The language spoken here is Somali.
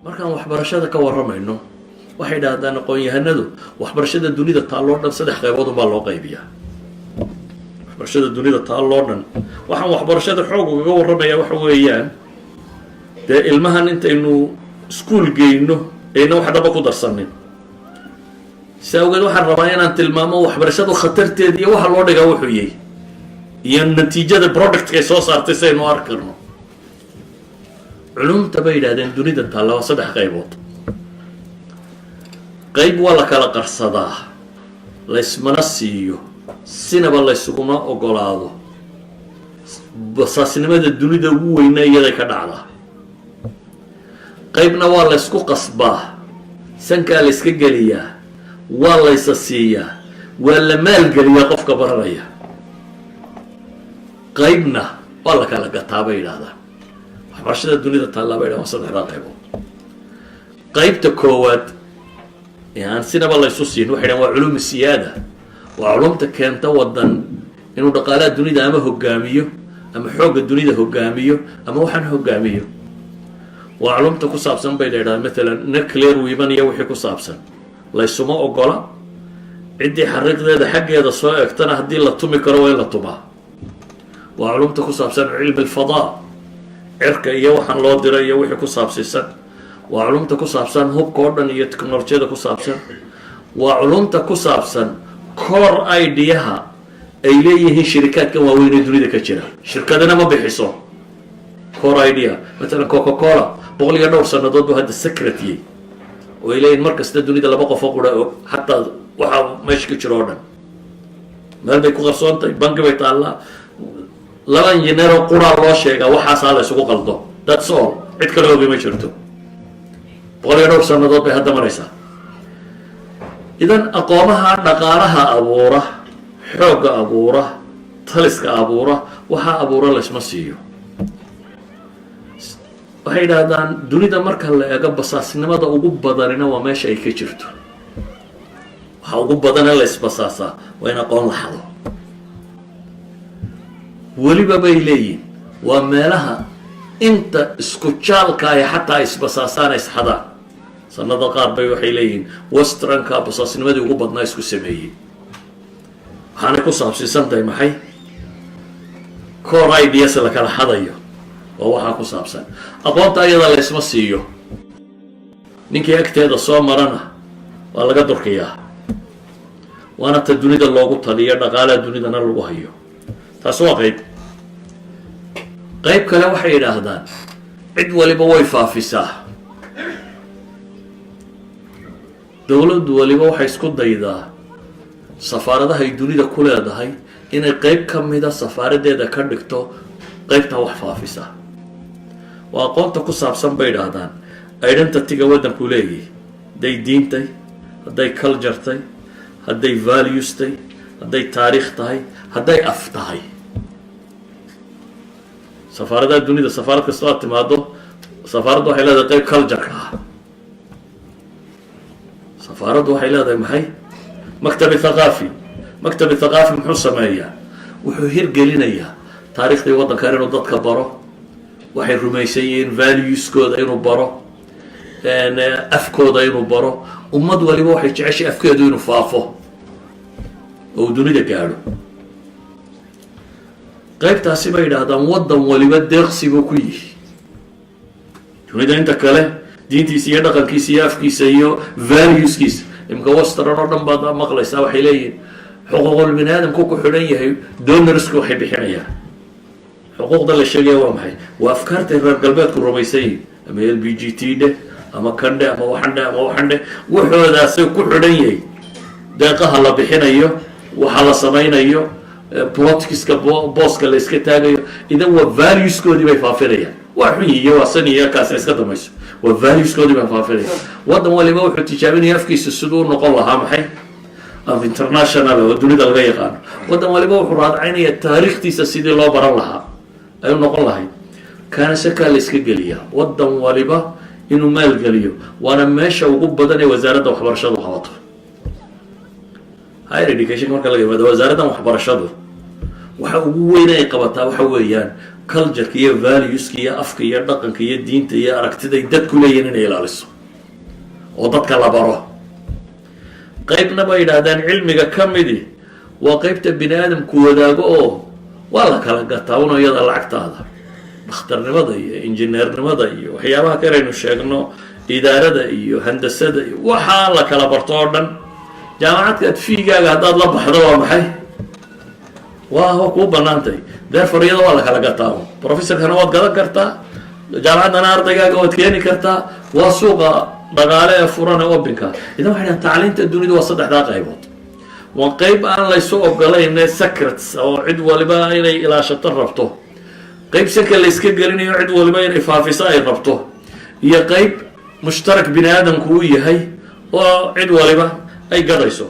markaan waxbarashada ka warramayno waxay dhahdaan aqoon-yahanadu waxbarashada dunida taalloo dhan 3 qaybood baa loo qaybiyaa. waxbarashada dunida taalloo dhan waxaan waxbarashada xoog uga warramayaa waxa weeyaan dee ilmahan intaynu iskuul geyno ayna wax dhaba ku darsanin. si awgeed waxaan rabaa inaan tilmaamo waxbarashadu khatarteed iyo waxa loo dhigaa wuxuu yahay iyo natiijada productkay soo saartay saynu arkarno. culumta bay yidhahdeen dunida taalla waa 3 qaybood. qayb waa la kala qarsadaa, laysmana siiyo, sinaba laysuguma ogolaado. basaasnimada dunida ugu weyna iyaday ka dhacdaa. qaybna waa laysku qasbaa, sankaa layska geliyaa, waa laysa siiyaa, waa la maalgeliyaa qofka baranaya. qaybna waa la kala gataa bay yidhahdaan. waxbarashada dunida taallaa bay yidhahdaan 3 qaybood. qaybta koowaad aan sinaba laysu siin waxay dhahan waa culuum siyaada. waa culumta keenta wadan inuu dhaqaalaha dunida ama hogaamiyo ama xoogga dunida hogaamiyo ama waxaan hogaamiyo. waa culumta ku saabsan bay leedahay maalan nuclear weapon iyo wixii ku saabsan laysuma ogola. ciddii xariiqdeeda xaggeeda soo egtana haddii la tumi karo waa in la tumaa. waa culumta ku saabsan cilmi alfadaa, cirka iyo waxaan loo diray iyo wixii ku saabsiisan. waa culumta ku saabsan hubka oo dhan iyo teknolojiyada ku saabsan. waa culumta ku saabsan core ideaha ay leeyihiin shirikaadkan waaweyn ee dunida ka jira. shirkadana ma bixiso core idea. maalan coca cola 100 iyo dhowr sannadood buu hadda secretiyey oo ay leeyihin mar kasta dunida 2 qof oo qura og xataa waxaa meesha ka jiro oo dhan. meel bay ku qarsoontahay, banki bay taallaa, 2 injineer oo quraa loo sheegaa waxaasaa la isugu qaldo. that's all. cid kale ogi ma jirto. 100 iyo dhowr sannadood bay hadda maraysaa. idan aqoomaha dhaqaalaha abuura, xoogga abuura, taliska abuura, waxaa abuura laysma siiyo. waxay yidhaahdaan dunida marka la eego basaasnimada ugu badanina waa meesha ay ka jirto. waxa ugu badane laysbasaasaa waa in aqoon la xado. weliba bay leeyihin waa meelaha inta isku jaalka ay xataa isbasaasaan isxadaan. sanada qaar bay waxay leeyihiin westranka basaasnimadii ugu badnaa isku sameeyey. waxaanay ku saabsiisan tahay maxay? core ideas la kala xadayo waa waxaa ku saabsan. aqoonta iyada laysma siiyo. ninkii agteeda soo marana waa laga durkiyaa. waana ta dunida loogu taliyo, dhaqaalaha dunidana lagu hayo. taasi waa qayb. qayb kale waxay yidhaahdaan cid waliba way faafisaa. dowladdu waliba waxay isku daydaa safaaradaha ay dunida ku leedahay inay qayb ka mida safaaradeeda ka dhigto qaybta wax faafisa. waa aqoonta ku saabsan bay yidhaahdaan identityga waddanku leeyahay. hadday diintay, hadday culture tay, hadday values tay, hadday taariikh tahay, hadday af tahay. safaaradaha dunida safaarad kastoo aad timaado safaaraddu waxay leedahay qayb cultureka ah. safaaraddu waxay leedahay maxay? maktabi thaqaafi. maktabi thaqaafi muxuu sameeyaa? wuxuu hirgelinayaa taariikhdii waddankan inuu dadka baro, waxay rumaysan yihiin valueskooda inuu baro, afkooda inuu baro. ummad waliba waxay jeceshay afkeedu inuu faafo oo uu dunida gaadho. qaybtaasi bay yidhaahdaan waddan waliba deeqsibuu ku yihi. dunida inta kale diintiisa iyo dhaqankiisa iyo afkiisa iyo valueskiisa imika western oo dhan baad maqlaysaa waxay leeyihin xuquuqul bini aadamku ku xidhan yahay donorsku waxay bixinayaan. xuquuqda la sheegaya waa maxay? waa afkaartay reer galbeedku rumaysan yihin ama l b g t dheh ama kandhe ama waxandhe ama waxandhe waxoodaasay ku xidhan yahay deeqaha la bixinayo, waxa la samaynayo, politicska booska la iska taagayo. idan waa valueskoodii bay faafinayaan. waa xun iyo waa san iyo kaas iska damayso. waa valueskoodii baa faafinaya. waddan waliba wuxuu tijaabinaya afkiisa siduu noqon lahaa maxay? af international oo dunida laga yaqaano. waddan waliba wuxuu raadcaynaya taariikhtiisa sidii loo baran lahaa ayuu noqon lahayd. kaana sakaa la iska geliyaa waddan waliba inuu maalgeliyo. waana meesha ugu badan ee wasaaradda waxbarashadu qabato. higher education marka laga yimaado wasaaraddan waxbarashadu waxa ugu weyn ay qabataa waxa weeyaan cultureka iyo valueska iyo afka iyo dhaqanka iyo diinta iyo aragtiday dadku leeyihin inay ilaaliso oo dadka la baro. qaybna bay yidhaahdaan cilmiga ka midi waa qaybta bini aadamku wadaago oo waa la kala gataa una iyada lacagtaada, dhakhtarnimada iyo injineernimada iyo waxyaabaha kalaynu sheegno, idaarada iyo handasada iyo waxaa la kala barto oo dhan. jaamacadkaad fiigaaga haddaad la baxdo waa maxay? waa kuu banaantay. therefore iyada waa la kala gataa. professorkana waad gadan kartaa, jaamacaddana ardaygaaga waad keeni kartaa, waa suuqa dhaqaale ee furan ee obinka. idan waxay dhahan tacliinta dunida waa saddexdaa qaybood. waa qayb aan laysu ogolayn secrets oo cid waliba inay ilaashato rabto, qayb sanka layska gelinayo cid waliba inay faafiso ay rabto, iyo qayb mushtarak bini aadamku u yahay oo cid waliba ay gadayso.